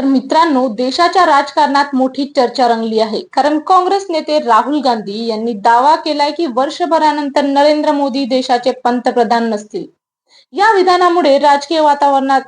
तर मित्रांनो, देशाच्या राजकारणात मोठी चर्चा रंगली आहे. कारण काँग्रेस नेते राहुल गांधी यांनी दावा केलाय की वर्षभरानंतर नरेंद्र मोदी देशाचे पंतप्रधान नसतील. या विधानामुळे राजकीय वातावरणात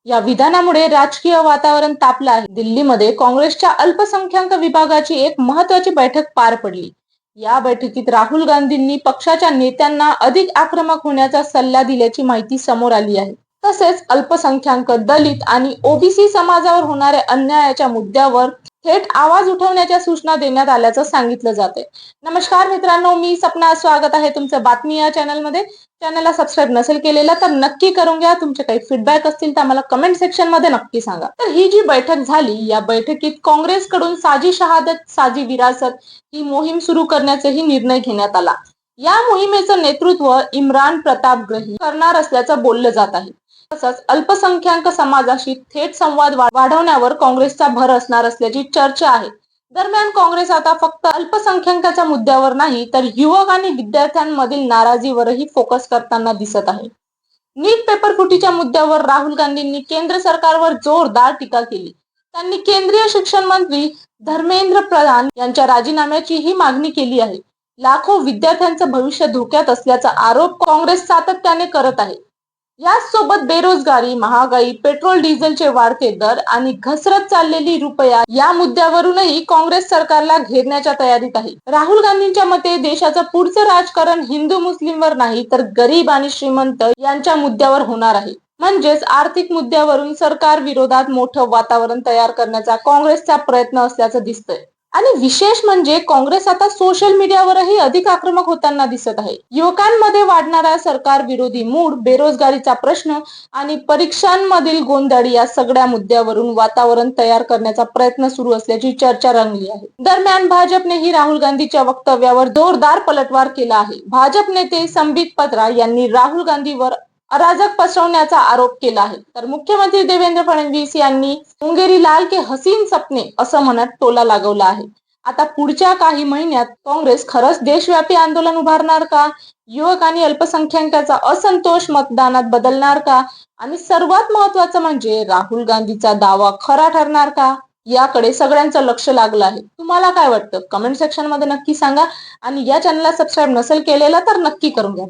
या विधानामुळे राजकीय वातावरण तापलं आहे. दिल्लीमध्ये काँग्रेसच्या अल्पसंख्याक विभागाची एक महत्त्वाची बैठक पार पडली. या बैठकीत राहुल गांधींनी पक्षाच्या नेत्यांना अधिक आक्रमक होण्याचा सल्ला दिल्याची माहिती समोर आली आहे. तसेच अल्पसंख्याक, दलित आणि ओबीसी समाजावर होणाऱ्या अन्यायाच्या मुद्द्यावर थेट आवाज उठवण्याच्या सूचना देण्यात आल्याचं सांगितलं जाते. नमस्कार मित्रांनो, मी सपना, स्वागत आहे तुमचं बातमी या चॅनलमध्ये. चॅनलला सबस्क्राईब नसेल केलेला तर नक्की करून घ्या. तुमचे काही फीडबॅक असतील तर आम्हाला कमेंट सेक्शन मध्ये नक्की सांगा. तर ही जी बैठक झाली, या बैठकीत काँग्रेसकडून साजी शहादत साजी विरासत ही मोहीम सुरू करण्याचाही निर्णय घेण्यात आला. या मोहिमेचं नेतृत्व इम्रान प्रताप ग्रही करणार असल्याचं बोललं जात आहे. तसंच अल्पसंख्याक समाजाशी थेट संवाद वाढवण्यावर काँग्रेसचा भर असणार असल्याची चर्चा आहे. दरम्यान काँग्रेस आता फक्त अल्पसंख्याकाच्या मुद्द्यावर नाही तर युवक आणि विद्यार्थ्यांमधील नाराजीवरही फोकस करताना दिसत आहे. नीट पेपर फुटीच्या मुद्द्यावर राहुल गांधींनी केंद्र सरकारवर जोरदार टीका केली. त्यांनी केंद्रीय शिक्षण मंत्री धर्मेंद्र प्रधान यांच्या राजीनाम्याचीही मागणी केली आहे. लाखो विद्यार्थ्यांचं भविष्य धोक्यात असल्याचा आरोप काँग्रेस सातत्याने करत आहे. याचसोबत बेरोजगारी, महागाई, पेट्रोल डिझेलचे वाढते दर आणि घसरत चाललेली रुपया या मुद्द्यावरूनही काँग्रेस सरकारला घेरण्याच्या तयारीत आहे. राहुल गांधींच्या मते देशाचं पुढचं राजकारण हिंदू मुस्लिमवर नाही तर गरीब आणि श्रीमंत यांच्या मुद्द्यावर होणार आहे. म्हणजेच आर्थिक मुद्द्यावरून सरकार विरोधात मोठं वातावरण तयार करण्याचा काँग्रेसचा प्रयत्न असल्याचं दिसतंय. आणि विशेष म्हणजे काँग्रेस आता सोशल मीडियावरही अधिक आक्रमक होताना दिसत आहे. युवकांमध्ये वाढणारा सरकार विरोधी मूड, बेरोजगारीचा प्रश्न आणि परीक्षांमधील गोंधळ या सगळ्या मुद्द्यावरून वातावरण तयार करण्याचा प्रयत्न सुरू असल्याची चर्चा रंगली आहे. दरम्यान भाजपनेही राहुल गांधीच्या वक्तव्यावर जोरदार पलटवार केला आहे. भाजप नेते संबित पात्रा यांनी राहुल गांधीवर अराजक पसरवण्याचा आरोप केला आहे. तर मुख्यमंत्री देवेंद्र फडणवीस यांनी मुंगेरी लाल के हसीन सपने असं म्हणत टोला लागवला आहे. आता पुढच्या काही महिन्यात काँग्रेस खरंच देशव्यापी आंदोलन उभारणार का? युवक आणि अल्पसंख्याकांचा असंतोष मतदानात बदलणार का? आणि सर्वात महत्वाचं म्हणजे राहुल गांधीचा दावा खरा ठरणार का? याकडे सगळ्यांचं लक्ष लागलं आहे. तुम्हाला काय वाटतं? कमेंट सेक्शन मध्ये नक्की सांगा. आणि या चॅनलला सबस्क्राईब नसेल केलेलं तर नक्की करून घ्या.